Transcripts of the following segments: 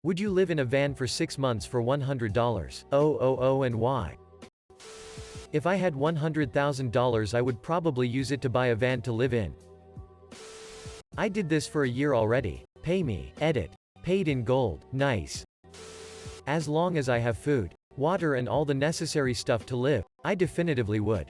Would you live in a van for 6 months for $100? Oh, and why? If I had $100,000 I would probably use it to buy a van to live in. I did this for a year already. Pay me. Edit. Paid in gold. Nice. As long as I have food, water and all the necessary stuff to live, I definitively would.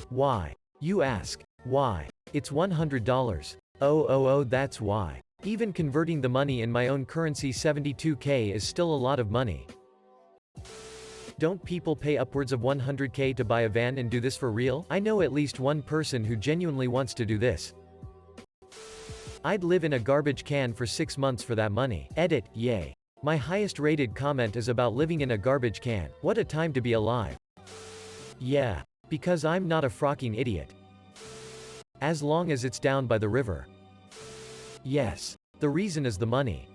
Why? You ask. Why? It's $100. Oh, that's why. Even converting the money in my own currency, $72K, is still a lot of money. Don't people pay upwards of $100K to buy a van and do this for real? I know at least one person who genuinely wants to do this. I'd live in a garbage can for 6 months for that money. Edit. Yay. My highest rated comment is about living in a garbage can. What a time to be alive. Yeah. Because I'm not a frocking idiot. As long as it's down by the river. Yes. The reason is the money.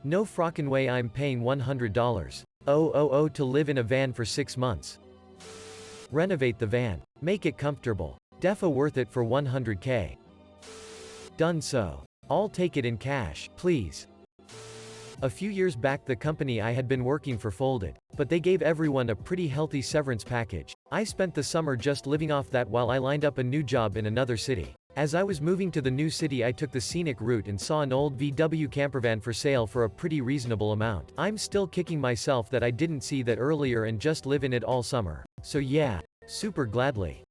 No frockin' way I'm paying $100. Oh, to live in a van for 6 months. Renovate the van. Make it comfortable. Defo worth it for $100K. Done so. I'll take it in cash, please. A few years back the company I had been working for folded, but they gave everyone a pretty healthy severance package. I spent the summer just living off that while I lined up a new job in another city. As I was moving to the new city I took the scenic route and saw an old VW campervan for sale for a pretty reasonable amount. I'm still kicking myself that I didn't see that earlier and just live in it all summer. So yeah, super gladly.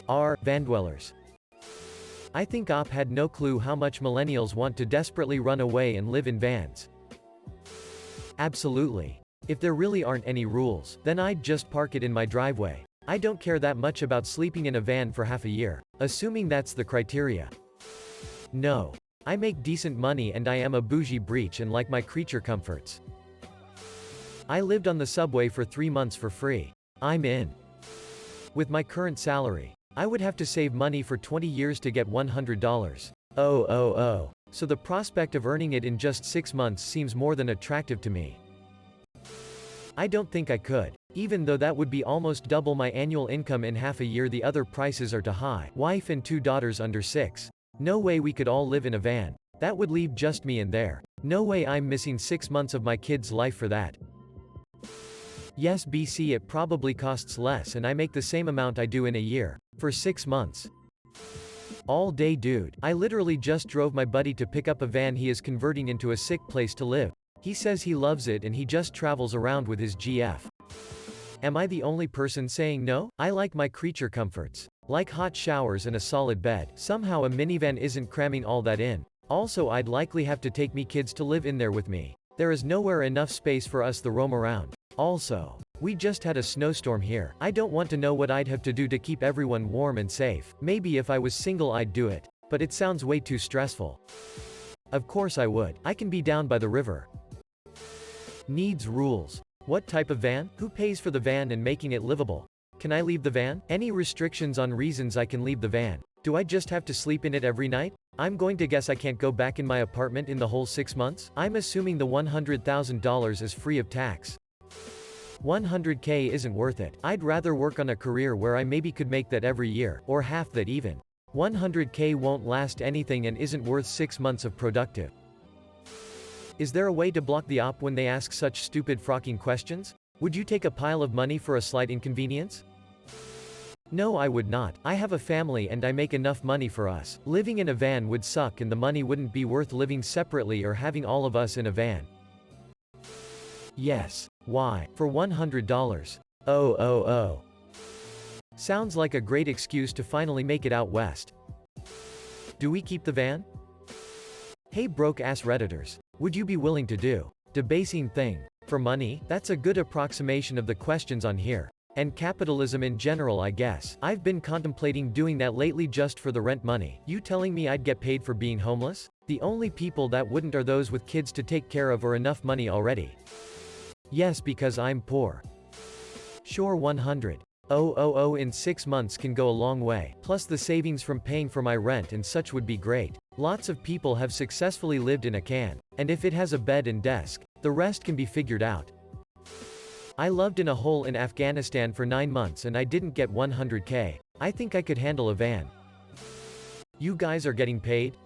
Van dwellers. I think OP had no clue how much millennials want to desperately run away and live in vans. Absolutely. If there really aren't any rules, then I'd just park it in my driveway. I don't care that much about sleeping in a van for half a year, assuming that's the criteria. No. I make decent money and I am a bougie breach and like my creature comforts. I lived on the subway for 3 months for free. I'm in. With my current salary, I would have to save money for 20 years to get $100. Oh. So the prospect of earning it in just 6 months seems more than attractive to me. I don't think I could. Even though that would be almost double my annual income in half a year. The other prices are too high. Wife and 2 daughters under 6. No way we could all live in a van. That would leave just me in there. No way I'm missing 6 months of my kid's life for that. Yes, BC, it probably costs less and I make the same amount I do in a year. For 6 months. All day, dude. I literally just drove my buddy to pick up a van he is converting into a sick place to live. He says he loves it and he just travels around with his GF. Am I the only person saying no? I like my creature comforts. Like hot showers and a solid bed. Somehow a minivan isn't cramming all that in. Also I'd likely have to take me kids to live in there with me. There is nowhere enough space for us to roam around. Also, we just had a snowstorm here. I don't want to know what I'd have to do to keep everyone warm and safe. Maybe if I was single I'd do it. But it sounds way too stressful. Of course I would. I can be down by the river. Needs rules. What type of van? Who pays for the van and making it livable? Can I leave the van? Any restrictions on reasons I can leave the van? Do I just have to sleep in it every night? I'm going to guess I can't go back in my apartment in the whole 6 months? I'm assuming the $100,000 is free of tax. $100K isn't worth it. I'd rather work on a career where I maybe could make that every year, or half that even. $100K won't last anything and isn't worth 6 months of productive. Is there a way to block the op when they ask such stupid frocking questions? Would you take a pile of money for a slight inconvenience? No, I would not. I have a family and I make enough money for us. Living in a van would suck and the money wouldn't be worth living separately or having all of us in a van. Yes. Why? For $100. Oh. Sounds like a great excuse to finally make it out west. Do we keep the van? Hey broke-ass Redditors. Would you be willing to do debasing thing for money? That's a good approximation of the questions on here. And capitalism in general, I guess. I've been contemplating doing that lately just for the rent money. You telling me I'd get paid for being homeless? The only people that wouldn't are those with kids to take care of or enough money already. Yes, because I'm poor. Sure, 100. Oh, in 6 months can go a long way. Plus the savings from paying for my rent and such would be great. Lots of people have successfully lived in a can. And if it has a bed and desk, the rest can be figured out. I lived in a hole in Afghanistan for 9 months and I didn't get $100K. I think I could handle a van. You guys are getting paid?